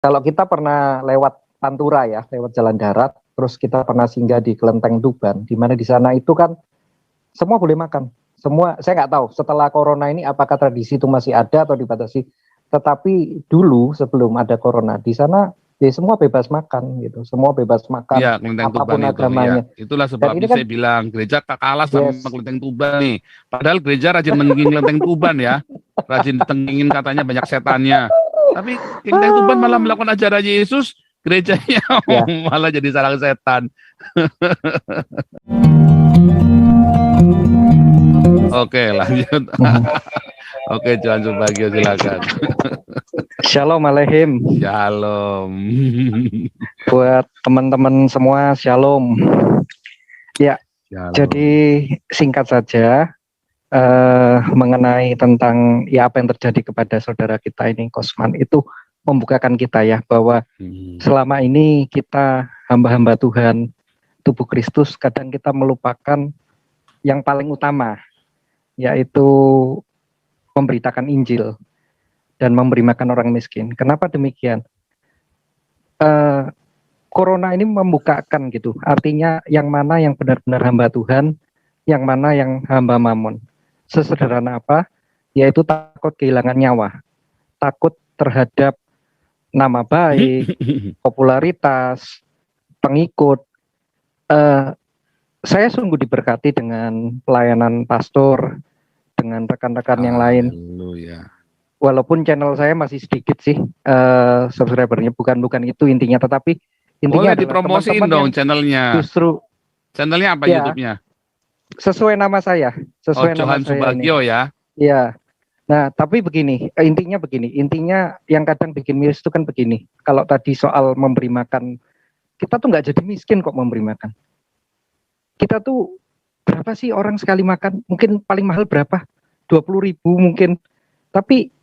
Kalau kita pernah lewat Pantura ya, lewat jalan darat, terus kita pernah singgah di Kelenteng Tuban, di mana di sana itu kan semua boleh makan. Semua, saya nggak tahu setelah corona ini apakah tradisi itu masih ada atau dibatasi. Tetapi dulu sebelum ada corona di sana ya semua bebas makan gitu, semua bebas makan Iya, Kelenteng Tuban apapun itu. Iya, agamanya. itulah Dan ini sebabnya kan saya bilang gereja kalah sama yes, Kelenteng Tuban nih. Padahal gereja rajin mengging Kelenteng Tuban ya. Rajin ditengingin katanya banyak setannya. Tapi Kelenteng Tuban malah ah, melakukan ajaran Yesus, gerejanya ya. malah jadi sarang setan. Oke, lanjut. Oke, Johan Subagio silakan. Shalom Aleihim. Shalom. Buat teman-teman semua, shalom. Ya, Shalom. jadi singkat saja mengenai tentang ya apa yang terjadi kepada saudara kita ini, Kosman, itu membukakan kita ya bahwa selama ini kita hamba-hamba Tuhan, tubuh Kristus, kadang kita melupakan yang paling utama, yaitu memberitakan Injil dan memberi makan orang miskin. Kenapa demikian? Corona ini membukakan gitu, artinya yang mana yang benar-benar hamba Tuhan, yang mana yang hamba mamon. Sesederhana apa? Yaitu takut kehilangan nyawa, takut terhadap nama baik, popularitas, pengikut. Saya sungguh diberkati dengan pelayanan pastor, dengan rekan-rekan yang lain. Walaupun channel saya masih sedikit sih subscribernya, bukan itu intinya, tetapi intinya boleh dipromosiin dong channelnya. Justru channelnya apa ya, YouTube-nya? Sesuai nama saya, sesuai nama Johan saya Subagio ini. Ya. Iya. Nah, tapi intinya yang kadang bikin miris itu kan begini. Kalau tadi soal memberi makan, kita tuh nggak jadi miskin kok memberi makan. Kita tuh berapa sih orang sekali makan? Mungkin paling mahal berapa? 20.000 mungkin. Tapi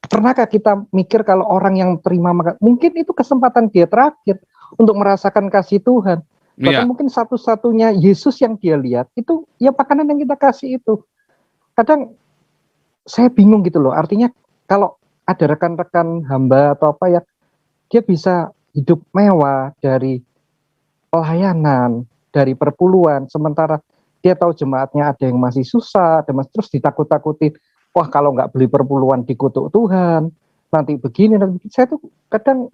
pernahkah kita mikir kalau orang yang terima makan, mungkin itu kesempatan dia terakhir untuk merasakan kasih Tuhan. Bahkan mungkin satu-satunya Yesus yang dia lihat itu ya makanan yang kita kasih itu. Kadang saya bingung gitu loh, artinya kalau ada rekan-rekan hamba atau apa ya, dia bisa hidup mewah dari pelayanan, dari perpuluhan, sementara dia tahu jemaatnya ada yang masih susah, terus ditakut-takutin. Wah, kalau nggak beli perpuluhan dikutuk Tuhan, nanti begini, nanti begini. Saya tuh kadang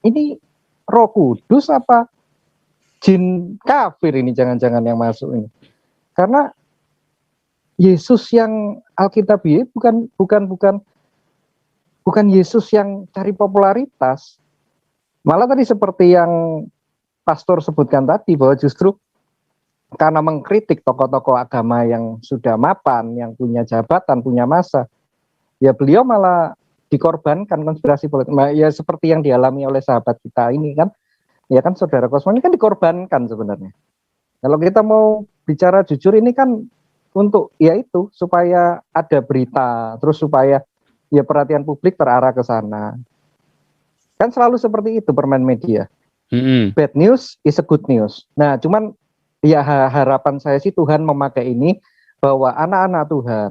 ini Roh Kudus apa jin kafir ini jangan-jangan yang masuk ini. Karena Yesus yang Alkitab ini bukan Yesus yang cari popularitas. Malah tadi seperti yang pastor sebutkan tadi bahwa justru karena mengkritik tokoh-tokoh agama yang sudah mapan, yang punya jabatan, punya masa, ya beliau malah dikorbankan konspirasi politik. Ya seperti yang dialami oleh sahabat kita ini kan, ya kan saudara Kosman ini kan dikorbankan sebenarnya. Kalau kita mau bicara jujur ini kan untuk ya itu supaya ada berita, terus supaya ya perhatian publik terarah ke sana. Kan selalu seperti itu permain media. Bad news is a good news. Nah, cuman ya harapan saya sih Tuhan memakai ini bahwa anak-anak Tuhan,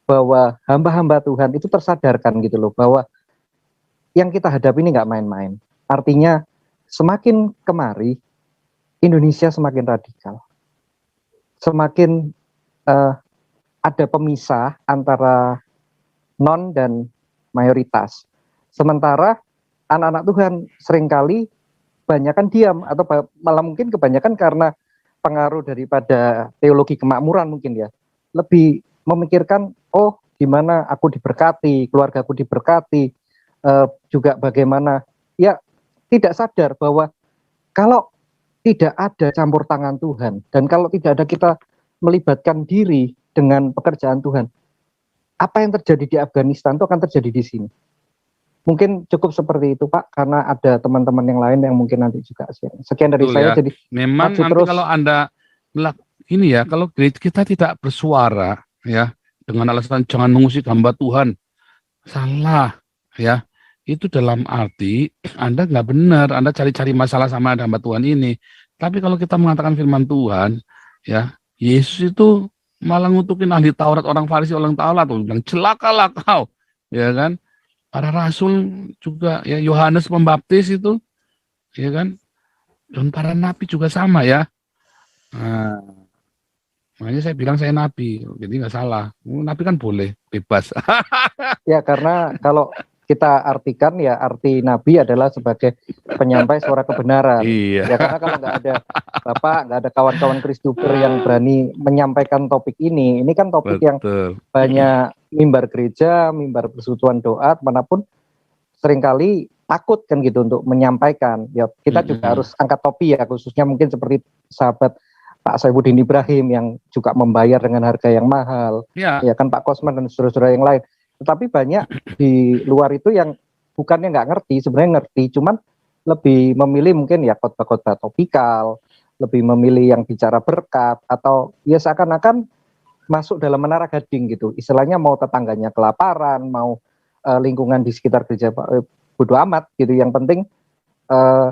bahwa hamba-hamba Tuhan itu tersadarkan gitu loh, bahwa yang kita hadapi ini nggak main-main. Artinya semakin kemari Indonesia semakin radikal, semakin ada pemisah antara non dan mayoritas. Sementara anak-anak Tuhan seringkali kebanyakan diam atau malah mungkin kebanyakan karena pengaruh daripada teologi kemakmuran mungkin ya, lebih memikirkan oh gimana aku diberkati, keluarga aku diberkati, juga bagaimana ya tidak sadar bahwa kalau tidak ada campur tangan Tuhan dan kalau tidak ada kita melibatkan diri dengan pekerjaan Tuhan, apa yang terjadi di Afghanistan itu akan terjadi di sini. Mungkin cukup seperti itu Pak, karena ada teman-teman yang lain yang mungkin nanti juga sekian dari saya. Ya. Jadi memang nanti terus. Kalau Anda ini ya, kalau kita tidak bersuara ya dengan alasan jangan mengusik hamba Tuhan, salah ya. Itu dalam arti Anda nggak benar, Anda cari-cari masalah sama hamba Tuhan ini. Tapi kalau kita mengatakan firman Tuhan, ya Yesus itu malah ngutukin ahli Taurat, orang Farisi, orang Taurat tuh bilang celakalah kau, ya kan? para rasul juga ya, Yohanes Pembaptis itu, ya kan, dan para nabi juga sama ya. Nah, makanya saya bilang saya nabi, jadi nggak salah. Nabi kan boleh bebas. Ya, karena kalau kita artikan ya arti nabi adalah sebagai penyampai suara kebenaran. Iya, Ya karena kalau nggak ada Bapak, nggak ada kawan-kawan Kristuber yang berani menyampaikan topik ini kan topik yang betul. banyak mimbar gereja, mimbar persekutuan doa, manapun seringkali takut kan gitu untuk menyampaikan. Ya kita juga harus angkat topi ya, khususnya mungkin seperti sahabat Pak Saifuddin Ibrahim yang juga membayar dengan harga yang mahal. Ya, Ya kan Pak Kosman dan saudara-saudara yang lain. Tetapi banyak di luar itu yang bukannya nggak ngerti, sebenarnya ngerti, cuman lebih memilih mungkin ya khotbah-khotbah topikal, lebih memilih yang bicara berkat, atau ya seakan-akan masuk dalam menara gading gitu. Istilahnya mau tetangganya kelaparan, mau lingkungan di sekitar gereja bodo amat gitu. Yang penting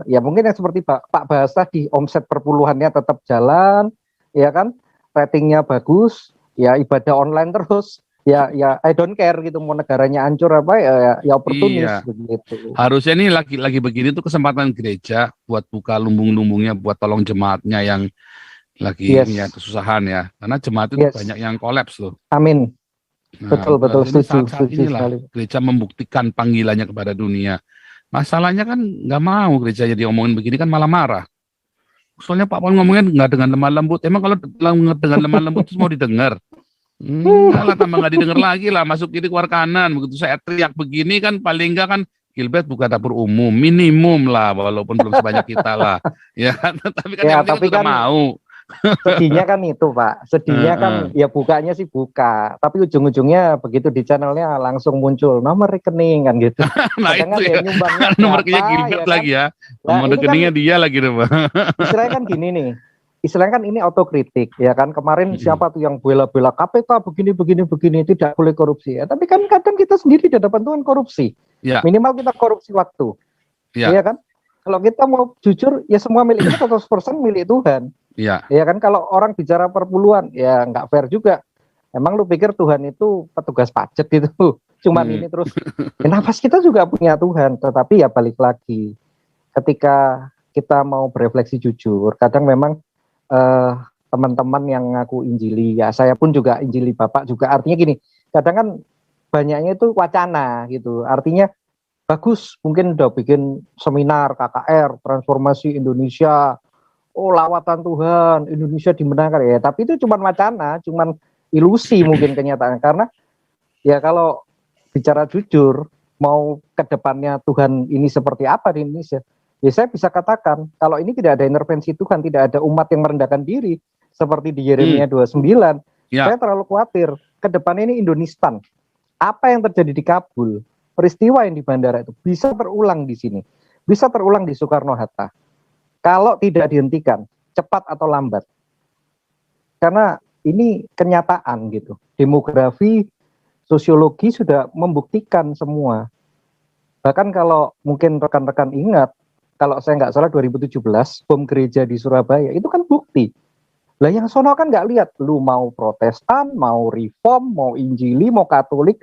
ya mungkin yang seperti Pak bahas tadi, omset perpuluhannya tetap jalan, ya kan, ratingnya bagus, ya ibadah online terus, ya I don't care gitu, mau negaranya hancur apa ya oportunis iya. begitu. Harusnya ini lagi begini tuh kesempatan gereja buat buka lumbung-lumbungnya, buat tolong jemaatnya yang lagi Yes, ini ya kesusahan ya. Karena jemaat itu yes, banyak yang kolaps loh. amin, Nah, betul betul, ini setuju saat-saat setuju inilah sekali. gereja membuktikan panggilannya kepada dunia. Masalahnya kan nggak mau gereja jadi omongin begini kan malah marah. Soalnya Pak Paul ngomongnya nggak dengan lemah lembut. Emang kalau dengan lemah lembut terus mau didengar? Enggak lah, tambah nggak didengar lagi lah. Masuk kiri keluar kanan. Begitu saya teriak begini kan paling enggak kan Gilbert buka dapur umum. Minimum lah, walaupun belum sebanyak kita lah. Ya kan? Tapi kan yang Ya penting tapi kan udah kan mau. sedihnya kan itu Pak, sedihnya kan ya bukanya sih buka, tapi ujung-ujungnya begitu di channelnya langsung muncul nomor rekening kan gitu. Nah Kadang kan itu ya ya. nyumbangnya Nomor siapa rekeningnya Gilbert ya kan. lagi ya. Nah Nomor ini kan rekeningnya dia lagi tuh, Pak. istilahnya kan gini nih, istilahnya kan ini otokritik ya kan. Kemarin siapa tuh yang bela-bela KPK begini tidak boleh korupsi ya. Tapi kan kadang kita sendiri di hadapan Tuhan korupsi. Ya, Minimal kita korupsi waktu. ya, Iya kan? Kalau kita mau jujur ya semua milik kita 100% milik Tuhan. ya. Ya kan kalau orang bicara perpuluhan ya nggak fair juga. Emang lu pikir Tuhan itu petugas pajak gitu? Cuman ini terus. Ya, nafas kita juga punya Tuhan, tetapi ya balik lagi. Ketika kita mau berefleksi jujur, kadang memang teman-teman yang ngaku injili, ya saya pun juga injili Bapak juga. Artinya gini, kadang kan banyaknya itu wacana gitu. Artinya bagus, mungkin udah bikin seminar KKR transformasi Indonesia. Oh lawatan Tuhan, Indonesia dimenangkan ya. Tapi itu cuma wacana, cuma ilusi mungkin kenyataan. Karena ya kalau bicara jujur, mau ke depannya Tuhan ini seperti apa di Indonesia? Ya saya bisa katakan, kalau ini tidak ada intervensi Tuhan, tidak ada umat yang merendahkan diri, seperti di Yeremia 29, Ya. saya terlalu khawatir. Ke depan ini Indonistan. Apa yang terjadi di Kabul, peristiwa yang di bandara itu bisa terulang di sini. Bisa terulang di Soekarno-Hatta. Kalau tidak dihentikan, cepat atau lambat. Karena ini kenyataan gitu. Demografi, sosiologi sudah membuktikan semua. Bahkan kalau mungkin rekan-rekan ingat, kalau saya nggak salah 2017, bom gereja di Surabaya, itu kan bukti. Lah yang sono kan nggak lihat, lu mau Protestan, mau Reform, mau Injili, mau Katolik,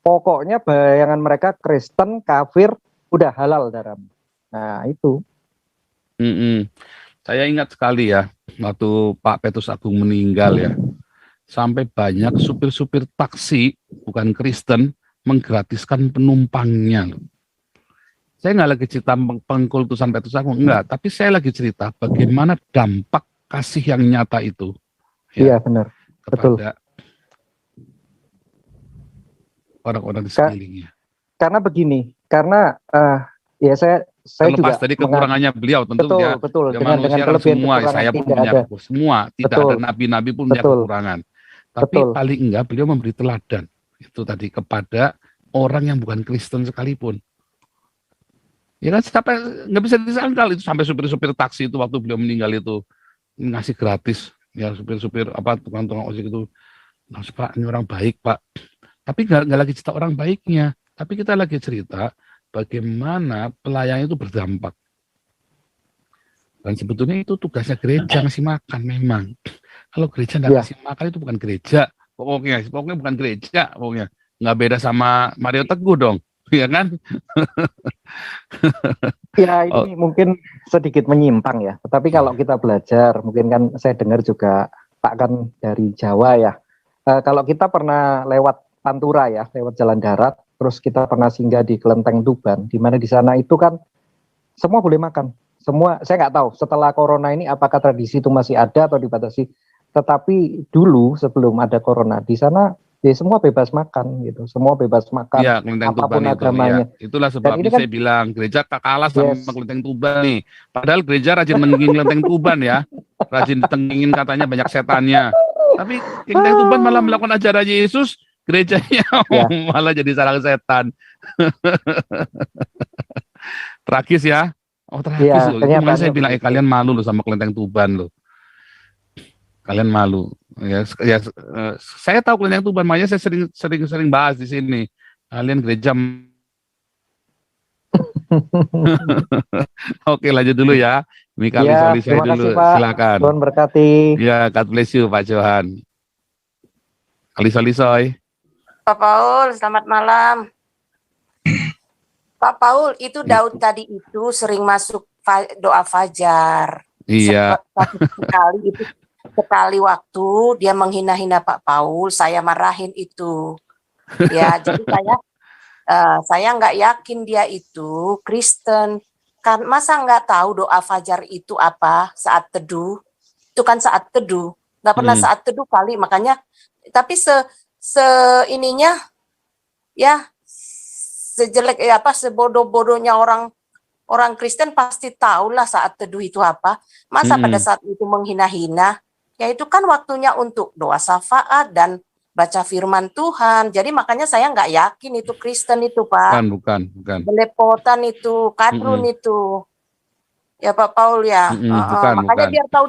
pokoknya bayangan mereka Kristen, kafir, udah halal darah. Nah itu. Saya ingat sekali ya, waktu Pak Petrus Agung meninggal ya, sampai banyak supir-supir taksi, bukan Kristen, menggratiskan penumpangnya. Saya nggak lagi cerita pengkultusan Petrus Agung, enggak, tapi saya lagi cerita bagaimana dampak kasih yang nyata itu. Iya benar, betul. Kepada orang-orang di sekelilingnya. Karena begini, karena ya saya Terlepas juga dari kekurangannya beliau, tentu dia manusia kan semua, saya pun punya semua, tidak ada nabi-nabi pun punya kekurangan. Tapi paling enggak beliau memberi teladan itu tadi kepada orang yang bukan Kristen sekalipun. Ya kan sampai nggak bisa disangkal itu, sampai supir-supir taksi itu waktu beliau meninggal itu ngasih gratis ya, supir-supir apa tukang-tukang ojek itu, nah, Pak ini orang baik Pak. Tapi nggak lagi cerita orang baiknya, tapi kita lagi cerita bagaimana pelayan itu berdampak. Dan sebetulnya itu tugasnya gereja ngasih makan memang. Kalau gereja nggak ngasih makan itu bukan gereja. Pokoknya bukan gereja. Pokoknya nggak beda sama Mario Teguh dong. ya kan? Ya Oh, ini mungkin sedikit menyimpang ya, tetapi kalau kita belajar, mungkin kan saya dengar juga Pak kan dari Jawa ya. Kalau kita pernah lewat Pantura ya, lewat jalan darat, terus kita pernah singgah di Kelenteng Tuban, di mana di sana itu kan semua boleh makan. Semua, saya nggak tahu setelah corona ini apakah tradisi itu masih ada atau dibatasi. Tetapi dulu sebelum ada corona di sana ya semua bebas makan gitu, semua bebas makan iya, Kelenteng Tuban apapun itu, ya. agamanya. Itulah Dan ini sebabnya kan saya bilang gereja kalah sama yes, Kelenteng Tuban nih. Padahal gereja rajin meninggiin Kelenteng Tuban ya, rajin ditengingin katanya banyak setannya. Tapi Kelenteng Tuban malah ah, melakukan ajaran Yesus, gerejanya ya, malah jadi sarang setan. Tragis ya. Oh tragis ya loh. Itu makanya kenyataannya saya bilang, begitu. kalian malu loh sama Kelenteng Tuban loh. Kalian malu. Ya, saya tahu Kelenteng Tuban, makanya saya sering bahas di sini. Kalian gereja. Oke, lanjut dulu ya. Ini kali Ya, soli saya terima kasih dulu. Pak. Silakan. Tuhan berkati. Ya, God bless you, Pak Johan. Kali soli soy. Pak Paul, selamat malam. Pak Paul, itu Daud tadi itu sering masuk doa fajar. Iya. Sekali itu sekali waktu dia menghina-hina Pak Paul, saya marahin itu. Ya, jadi saya nggak yakin dia itu Kristen. Kan masa nggak tahu doa fajar itu apa saat teduh? Itu kan saat teduh. Nggak pernah saat teduh kali, makanya. Tapi se ininya ya sejelek sebodoh-bodohnya orang Kristen pasti tahulah saat teduh itu apa. Masa pada saat itu menghina-hina? Ya itu kan waktunya untuk doa syafaat dan baca firman Tuhan. Jadi makanya saya nggak yakin itu Kristen itu, Pak. Bukan. Belepotan itu, kadrun itu. Ya Pak Paul ya. Makanya Bukan. biar tahu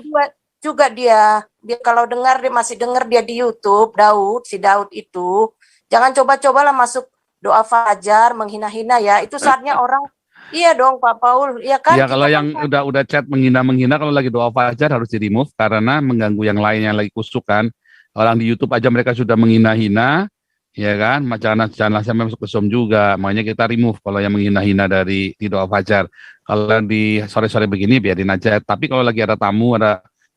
juga dia kalau dengar, dia masih dengar dia di YouTube, si Daud itu. Jangan coba-cobalah masuk doa fajar menghina-hina ya. Itu saatnya orang, iya dong Pak Paul, iya kan? Ya, Kita kalau kan yang udah chat menghina, kalau lagi doa fajar harus di remove karena mengganggu yang lainnya lagi kusuk kan. Orang di YouTube aja mereka sudah menghina-hina, ya kan? Jangan sampai masuk ke Zoom juga. Makanya kita remove kalau yang menghina-hina di doa fajar. Kalau di sore-sore begini biarin aja. Tapi kalau lagi ada tamu,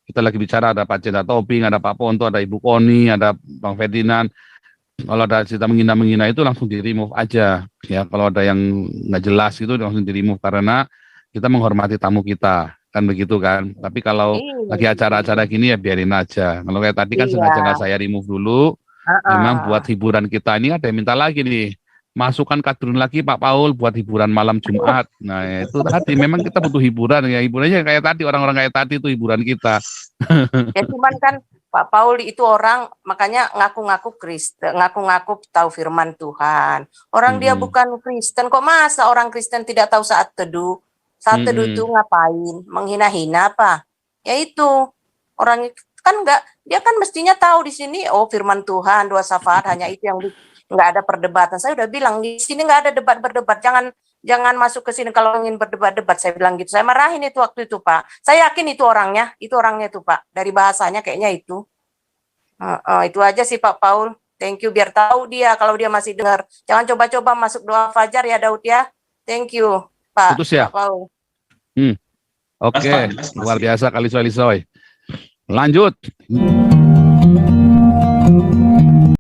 kita lagi bicara, ada Pak Cinta Toping, ada Pak Ponto, ada Ibu Koni, ada Bang Ferdinand. Kalau ada cerita menghina itu langsung di remove aja. Ya, kalau ada yang nggak jelas itu langsung di remove karena kita menghormati tamu kita, kan begitu kan. Tapi kalau lagi acara-acara gini ya biarin aja. Kalau kayak tadi kan sengaja nggak saya remove dulu, memang buat hiburan kita. Ini ada yang minta lagi nih, masukkan kadrun lagi Pak Paul buat hiburan malam Jumat. Nah itu tadi memang kita butuh hiburan ya, hiburannya kayak tadi, orang-orang kayak tadi itu hiburan kita. Ya cuman kan Pak Paul itu orang makanya ngaku-ngaku Kristen, ngaku-ngaku tahu firman Tuhan. Orang dia bukan Kristen, kok masa orang Kristen tidak tahu saat teduh? Saat teduh itu ngapain? Menghina-hina apa? Ya itu orang kan dia kan mestinya tahu di sini firman Tuhan, doa syafaat hanya itu yang nggak ada perdebatan. Saya udah bilang di sini nggak ada berdebat. Jangan masuk ke sini kalau ingin berdebat-debat. Saya bilang gitu. Saya marahin itu waktu itu, Pak. Saya yakin itu orangnya tuh, Pak. Dari bahasanya kayaknya itu. Itu aja sih, Pak Paul. Thank you, biar tahu dia kalau dia masih dengar. Jangan coba-coba masuk doa fajar ya, Daud ya. Thank you, Pak. Putus ya? Pak Paul. Oke, luar biasa kali soy. Lanjut.